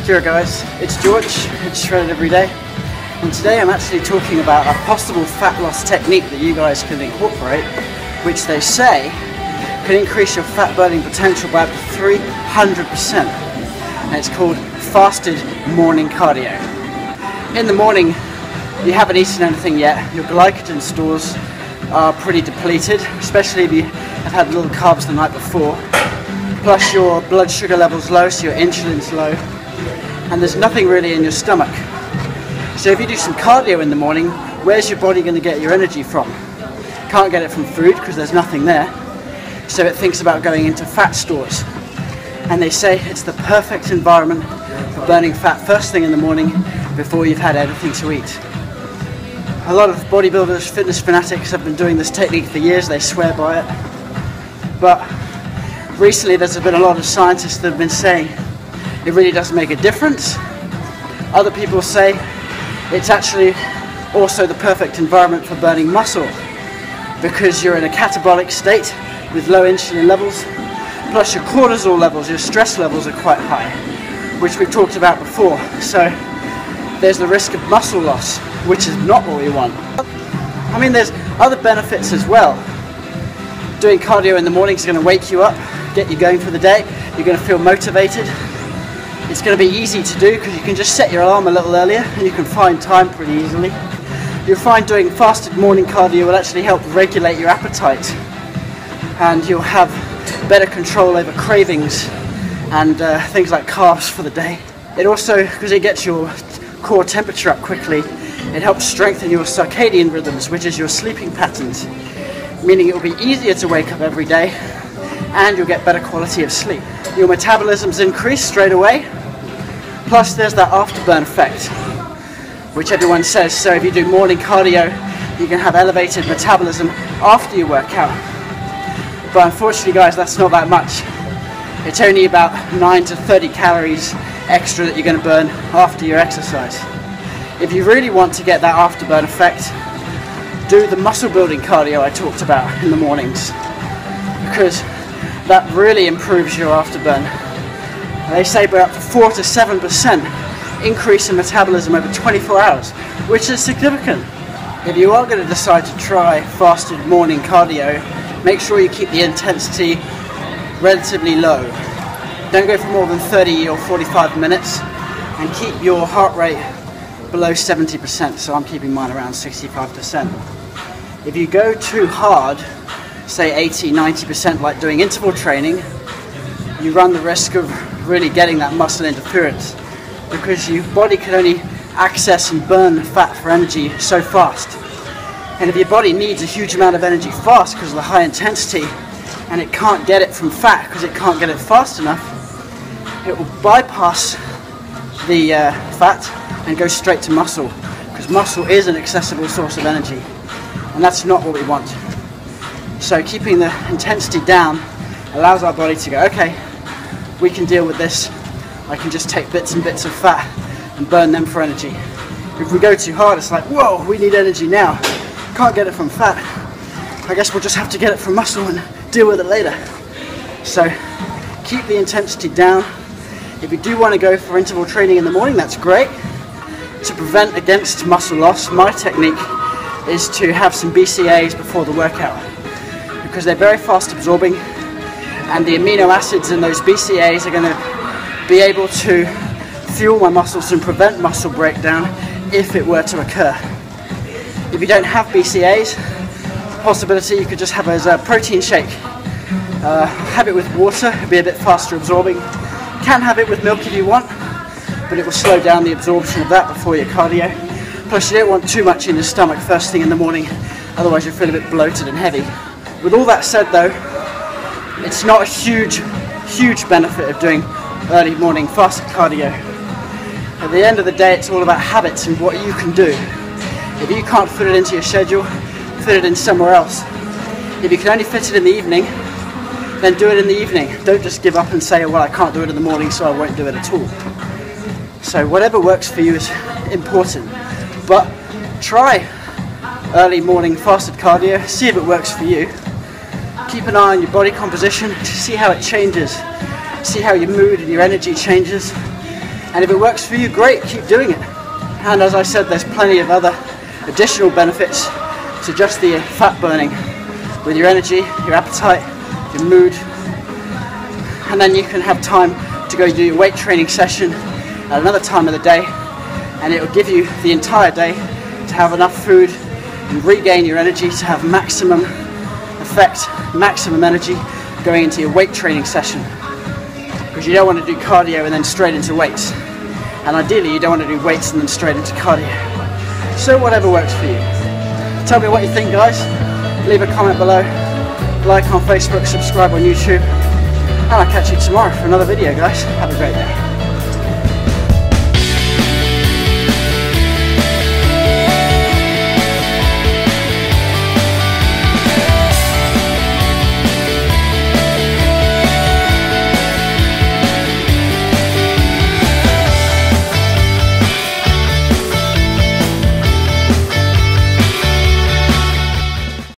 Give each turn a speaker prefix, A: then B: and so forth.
A: Kia ora guys, it's George, it's Shredded Every Day, and today I'm actually talking about a possible fat loss technique that you guys can incorporate, which they say can increase your fat burning potential by up to 300%, and it's called fasted morning cardio. In the morning, you haven't eaten anything yet, your glycogen stores are pretty depleted, especially if you have had little carbs the night before, plus your blood sugar level's low, so your insulin's low, and there's nothing really in your stomach. So if you do some cardio in the morning, where's your body going to get your energy from? Can't get it from food because there's nothing there, so it thinks about going into fat stores. And they say it's the perfect environment for burning fat first thing in the morning before you've had anything to eat. A lot of bodybuilders, fitness fanatics have been doing this technique for years, they swear by it. But recently there's been a lot of scientists that have been saying it really does make a difference. Other people say it's actually also the perfect environment for burning muscle because you're in a catabolic state with low insulin levels, plus your cortisol levels, your stress levels are quite high, which we've talked about before. So there's the risk of muscle loss, which is not what we want. I mean, there's other benefits as well. Doing cardio in the morning is going to wake you up, get you going for the day. You're going to feel motivated. It's going to be easy to do because you can just set your alarm a little earlier and you can find time pretty easily. You'll find doing fasted morning cardio will actually help regulate your appetite, and you'll have better control over cravings and things like carbs for the day. It also, because it gets your core temperature up quickly, it helps strengthen your circadian rhythms, which is your sleeping patterns, meaning it will be easier to wake up every day and you'll get better quality of sleep. Your metabolism's increased straight away, plus there's that afterburn effect, which everyone says. So if you do morning cardio, you can have elevated metabolism after you work out. But unfortunately guys, that's not that much. It's only about 9 to 30 calories extra that you're going to burn after your exercise. If you really want to get that afterburn effect, do the muscle building cardio I talked about in the mornings, because that really improves your afterburn. They say by up to 4 to 7% increase in metabolism over 24 hours, which is significant. If you are going to decide to try fasted morning cardio, make sure you keep the intensity relatively low. Don't go for more than 30 or 45 minutes, and keep your heart rate below 70%, so I'm keeping mine around 65%. If you go too hard, say 80-90% like doing interval training, you run the risk of really getting that muscle interference, because your body can only access and burn fat for energy so fast. And if your body needs a huge amount of energy fast because of the high intensity, and it can't get it from fat because it can't get it fast enough, it will bypass the fat and go straight to muscle, because muscle is an accessible source of energy, and that's not what we want. So keeping the intensity down allows our body to go, okay, we can deal with this. I can just take bits and bits of fat and burn them for energy. If we go too hard, it's like, whoa, we need energy now. Can't get it from fat. I guess we'll just have to get it from muscle and deal with it later. So keep the intensity down. If you do want to go for interval training in the morning, that's great. To prevent against muscle loss, my technique is to have some BCAAs before the workout, because they're very fast absorbing, and the amino acids in those BCAAs are going to be able to fuel my muscles and prevent muscle breakdown if it were to occur. If you don't have BCAAs, possibility you could just have it as a protein shake. Have it with water, it'll be a bit faster absorbing. Can have it with milk if you want, but it will slow down the absorption of that before your cardio. Plus you don't want too much in your stomach first thing in the morning, otherwise you'll feel a bit bloated and heavy. With all that said though, it's not a huge benefit of doing early morning fasted cardio. At the end of the day, it's all about habits and what you can do. If you can't fit it into your schedule, fit it in somewhere else. If you can only fit it in the evening, then do it in the evening. Don't just give up and say, well, I can't do it in the morning, so I won't do it at all. So whatever works for you is important. But try early morning fasted cardio, see if it works for you. Keep an eye on your body composition to see how it changes, see how your mood and your energy changes. And if it works for you, great, keep doing it. And as I said, there's plenty of other additional benefits to just the fat burning with your energy, your appetite, your mood. And then you can have time to go do your weight training session at another time of the day, and it will give you the entire day to have enough food and regain your energy to have maximum effect, maximum energy going into your weight training session. Because you don't want to do cardio and then straight into weights. And ideally you don't want to do weights and then straight into cardio. So whatever works for you. Tell me what you think, guys. Leave a comment below. Like on Facebook, subscribe on YouTube. And I'll catch you tomorrow for another video, guys. Have a great day.